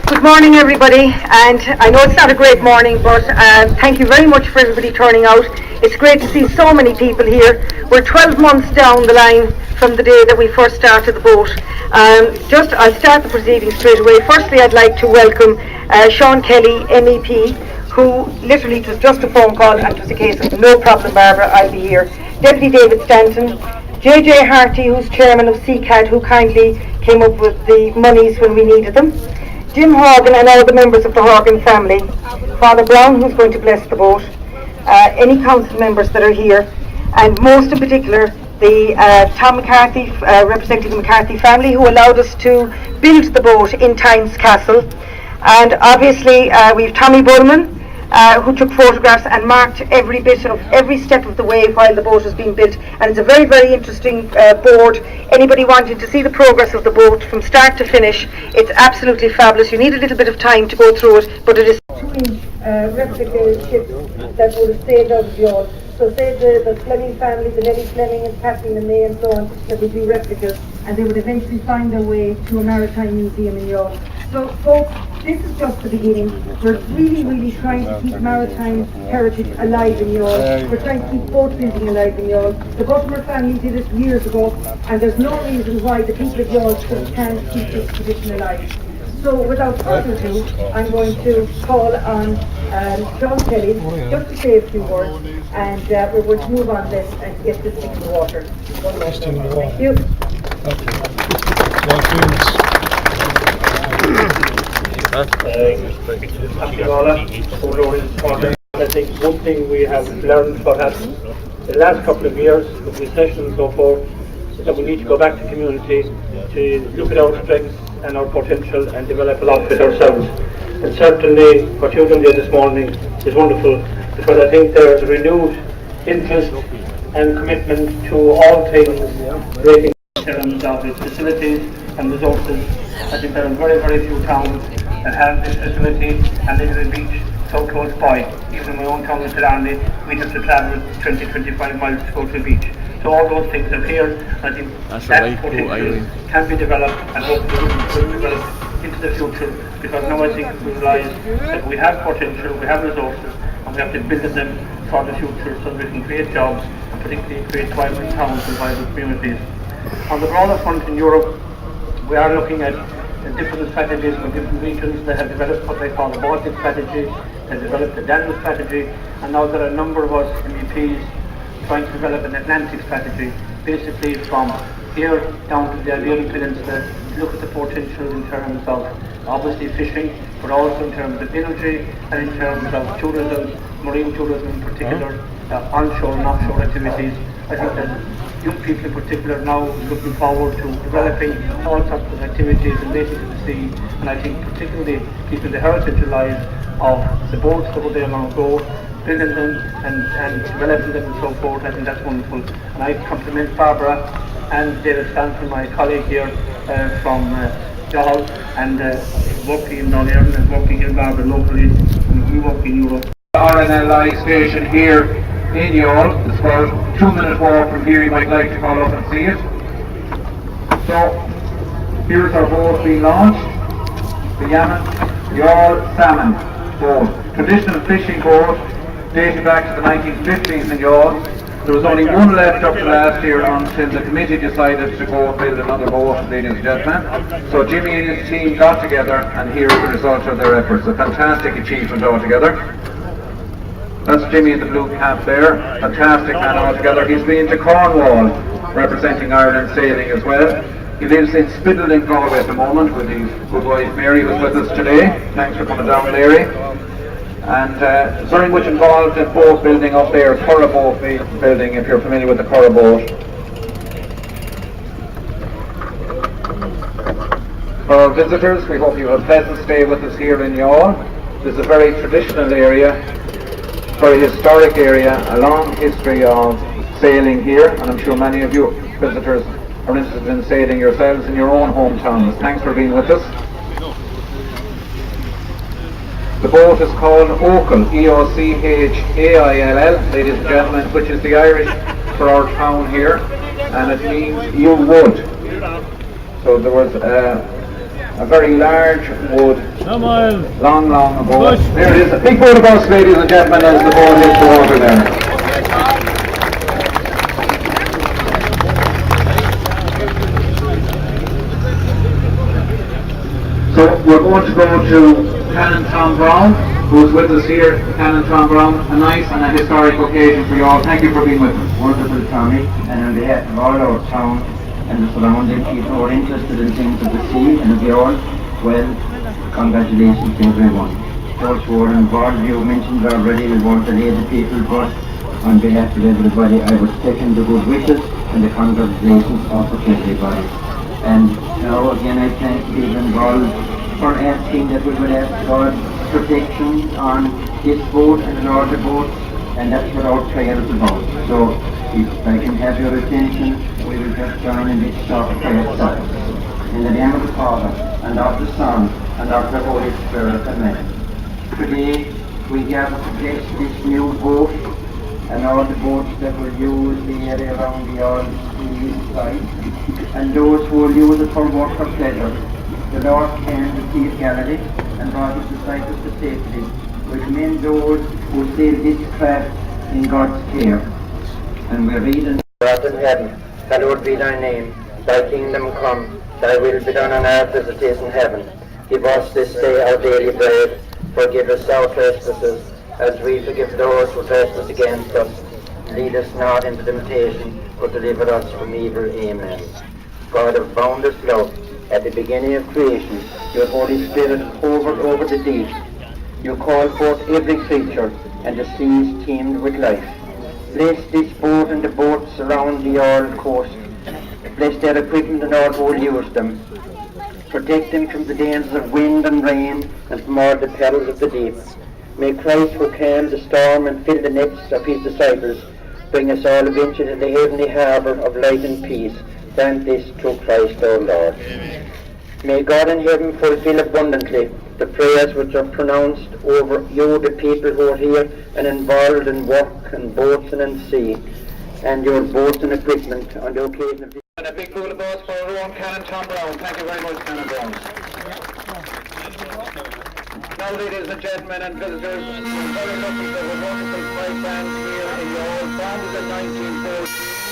Good morning, everybody, and I know it's not a great morning, but thank you very much for everybody turning out. It's great to see so many people here. We're 12 months down the line from the day that we first started the boat. I'll start the proceedings straight away. Firstly, I'd like to welcome Sean Kelly, MEP, who literally it was just a phone call and it was a case of no problem, Barbara, I'll be here. Deputy David Stanton, JJ Harty, who's chairman of CCAD, who kindly came up with the monies when we needed them. Jim Horgan and all the members of the Horgan family, Father Brown, who's going to bless the boat, any council members that are here, and most in particular the Tom McCarthy, representing the McCarthy family, who allowed us to build the boat in Tyntes Castle. And obviously we've Tommy Buttimer, who took photographs and marked every step of the way while the boat was being built. And it's a very, very interesting board. Anybody wanting to see the progress of the boat from start to finish, it's absolutely fabulous. You need a little bit of time to go through it, but it is 2-inch replica ships that would have sailed out of Youghal. So say the Fleming family, the Nellie Fleming and Kathleen and May and so on, that would be replicas, and they would eventually find their way to a maritime museum in Youghal. So folks, this is just the beginning. We're really, really trying to keep maritime heritage alive in Youghal. We're trying to keep boat building alive in Youghal. The Buttimer family did it years ago, and there's no reason why the people of Youghal can't keep this tradition alive. So without further ado, I'm going to call on Sean Kelly just to say a few words, and we're going to move on this and get this thing in the water. Thank you. I think one thing we have learned perhaps in the last couple of years with recession and so forth is that we need to go back to community to look at our strengths and our potential and develop a lot of it ourselves. And certainly what you've done here this morning is wonderful, because I think there's a renewed interest and commitment to all things relating in terms of its facilities and resources. I think there are very, very few towns that have this facility and they have a beach so close by. Even in my own town of Killarney, we have to travel 20-25 miles to go to the beach. So all those things are here. I think that potential can be developed and hopefully will be developed into the future, because now I think we realise that we have potential, we have resources, and we have to build them for the future so that we can create jobs and particularly create vibrant towns and vibrant communities. On the broader front in Europe, we are looking at different strategies for different regions. They have developed what they call the Baltic strategy, they have developed the Danube strategy, and now there are a number of us MEPs trying to develop an Atlantic strategy, basically from here down to the Iberian Peninsula, to look at the potential in terms of obviously fishing, but also in terms of energy and in terms of tourism, marine tourism in particular, onshore and offshore activities. I think that young people in particular now looking forward to developing all sorts of activities related to the sea, and I think particularly keeping the heritage alive of the boats that were there long ago, building them and developing them and so forth. I think that's wonderful. And I compliment Barbara and David Stanton, my colleague here from Youghal, and working in Northern Ireland and working in Barbara locally, and we work in Europe. RNLI station here in Youghal. It's about a 2-minute walk from here. You might like to call up and see it. So here's our boat being launched, the Youghal Salmon boat, traditional fishing boat dating back to the 1950s in Youghal. There was only one left up to last year until the committee decided to go and build another boat, ladies and gentlemen. So Jimmy and his team got together, and here is the result of their efforts. A fantastic achievement altogether. That's Jimmy in the blue cap there. Fantastic man altogether. He's been to Cornwall representing Ireland sailing as well. He lives in Spiddle in Galway at the moment with his good wife Mary, who's with us today. Thanks for coming down, Larry. And very much involved in boat building up there, Curra boat building, if you're familiar with the Curra boat. For our visitors, we hope you have a pleasant stay with us here in Youghal. This is a very traditional area, very historic area, a long history of sailing here, and I'm sure many of you visitors are interested in sailing yourselves in your own hometowns. Thanks for being with us. The boat is called Eochaill, E-O-C-H-A-I-L-L, ladies and gentlemen, which is the Irish for our town here, and it means you would. So there was a very large wood, long ago. Push. There it is, a big boat of us, ladies and gentlemen, as the boat hits the water there. So we're going to go to Canon Tom Brown, who's with us here. Canon Tom Brown, a nice and a historic occasion for you all. Thank you for being with us. Wonderful, Tommy, and on behalf of all our town and the surrounding people who are interested in things of the sea and of the oil, well, congratulations to everyone. Those who are involved, you mentioned already, we won't delay the people, but on behalf of everybody, I would second the good wishes and the congratulations also to everybody. And now again, I thank people involved for asking that we would ask God's protection on this boat and all the boats, and that's what our prayer is about. So, if I can have your attention, we will just join in this short prayer service. In the name of the Father, and of the Son, and of the Holy Spirit, amen. Today, we have to bless this new boat, and all the boats that will use the area around the oil side, and those who will use it for work or pleasure. The Lord came to Tyntes Gallery and brought his disciples to safety. We commend those who sail this craft in God's care. And we read in God in heaven, hallowed be thy name, thy kingdom come, thy will be done on earth as it is in heaven. Give us this day our daily bread, forgive us our trespasses, as we forgive those who trespass against us. Lead us not into temptation, but deliver us from evil. Amen. God of boundless love, at the beginning of creation, your Holy Spirit hovered over the deep. You called forth every creature, and the seas teemed with life. Bless this boat and the boats around the Youghal coast. Bless their equipment and all who will use them. Protect them from the dangers of wind and rain, and from all the perils of the deep. May Christ, who calmed the storm and filled the nets of his disciples, bring us all eventually to the heavenly harbour of light and peace. Grant this through Christ our Lord. Amen. May God in heaven fulfill abundantly the prayers which are pronounced over you, the people who are here and involved in work and boats and in sea, and your boats and equipment on the occasion of this. And a big round of applause for our own Canon Tom Brown. Thank you very much, Canon Brown. Now, ladies and gentlemen and visitors, we're very lucky that we're wonderful five bands here in Youghal, founded in 1940.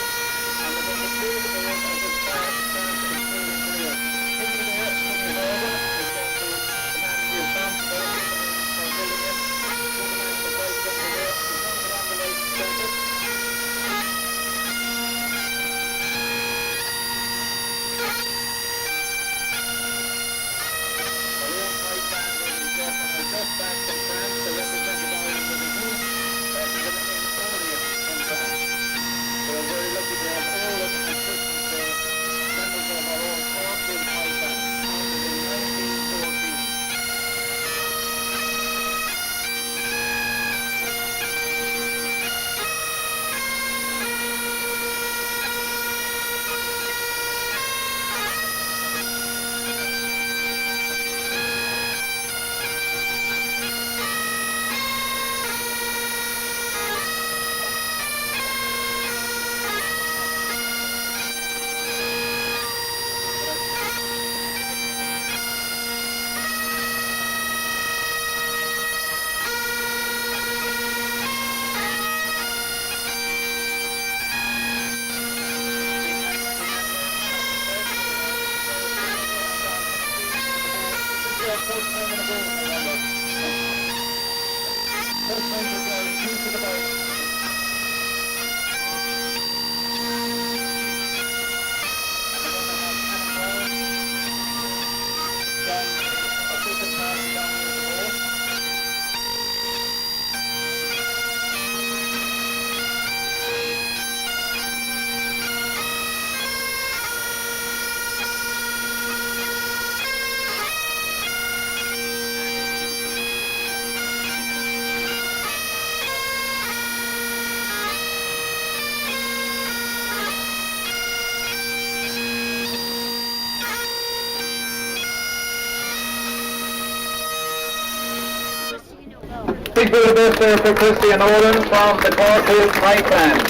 Big bit of this there for Christy and Owen from the Corkhill Pipe Band.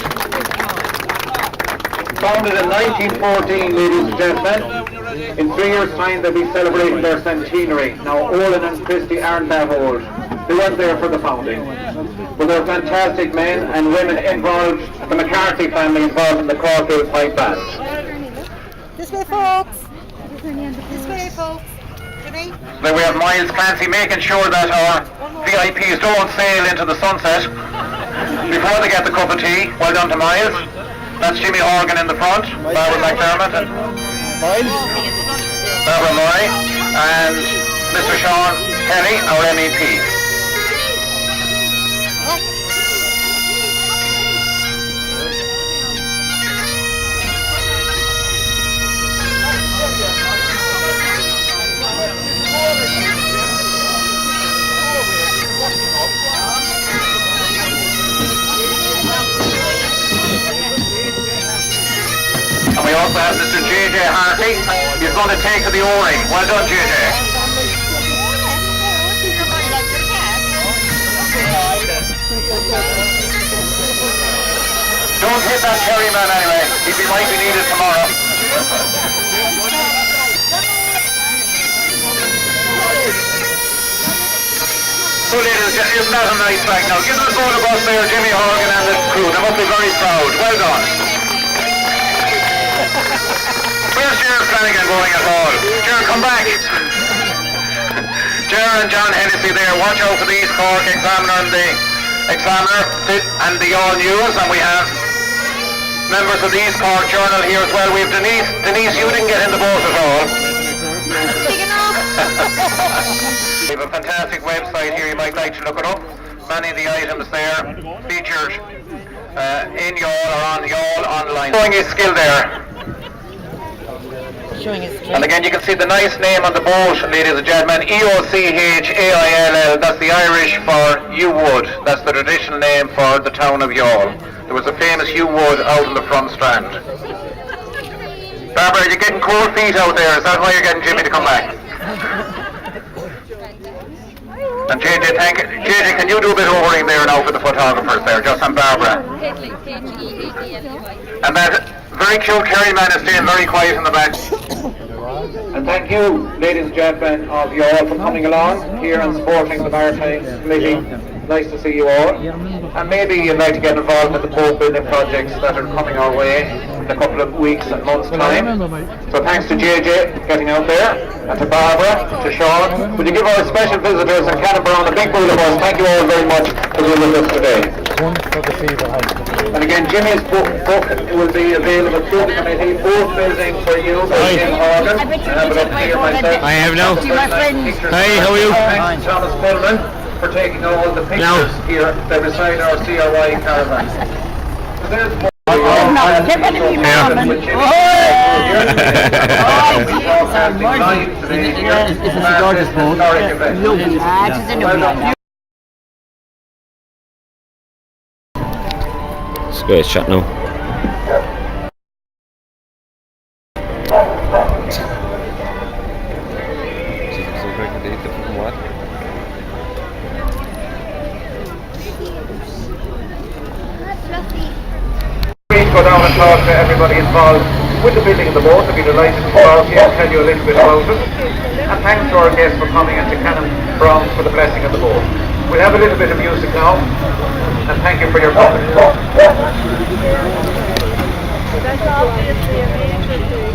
Founded in 1914, ladies and gentlemen. In 3 years' time, they'll be celebrating their centenary. Now, Olin and Christy aren't that old. They weren't there for the founding. But they're fantastic men and women involved, the McCarthy family involved in the Corkhill Pipe Band. This way, folks. This way, folks. Then we have Miles Clancy making sure that our VIPs don't sail into the sunset before they get the cup of tea. Well done to Miles. That's Jimmy Horgan in the front, Barbara McDermott and Barbara Murray, and Mr. Sean Kelly, our MEP. And we also have Mr. JJ Hartley. He's going to take to the O-ring. Well done, JJ. Don't hit that Terry man anyway. He might be needed tomorrow. So ladies, isn't that a nice flag now? Give them a vote of us there, Jimmy Horgan and the crew. They must be very proud. Well done. Where's Jared Flanagan going at all? Jared, come back. Jared and John Hennessy there. Watch out for the East Cork Examiner and the the All News. And we have members of the East Cork Journal here as well. We have Denise. Denise, you didn't get in the boat at all. We have a fantastic website here. You might like to look it up. Many of the items there featured in Youghal or on Youghal online. Showing his skill there. And again, you can see the nice name on the boat, ladies and gentlemen, Eochaill. That's the Irish for Yew Wood. That's the traditional name for the town of Youghal. There was a famous Yew Wood out in the front strand. Barbara, are you getting cold feet out there? Is that why you're getting Jimmy to come back? And JJ, JJ, can you do a bit of O-ring there now for the photographers there, just on Barbara? And that very cute Kerry man is staying very quiet in the back. And thank you, ladies and gentlemen of Youghal, for coming along here and supporting the Maritime Committee. Nice to see you all. And maybe you'd like to get involved in the boat building projects that are coming our way in a couple of weeks and months' time. So thanks to JJ getting out there, and to Barbara, to Sean. Would you give our special visitors in Cannon a big round of applause? Thank you all very much for being with us today. And again, Jimmy's book will be available through the committee, both building for you by Jim Horgan. I have it up here myself. I have now. Hi, how are you? Thanks to Thomas Pullman for taking all the pictures here that beside our CRY caravan. So there's more. It's a gorgeous boat. It's a great shot now. Go down and talk to everybody involved with the building of the boat. I'd be delighted to talk to you and tell you a little bit about it. And thanks to our guests for coming and to Canon Brown for the blessing of the boat. We'll have a little bit of music now, and thank you for your company. That's obviously a major thing.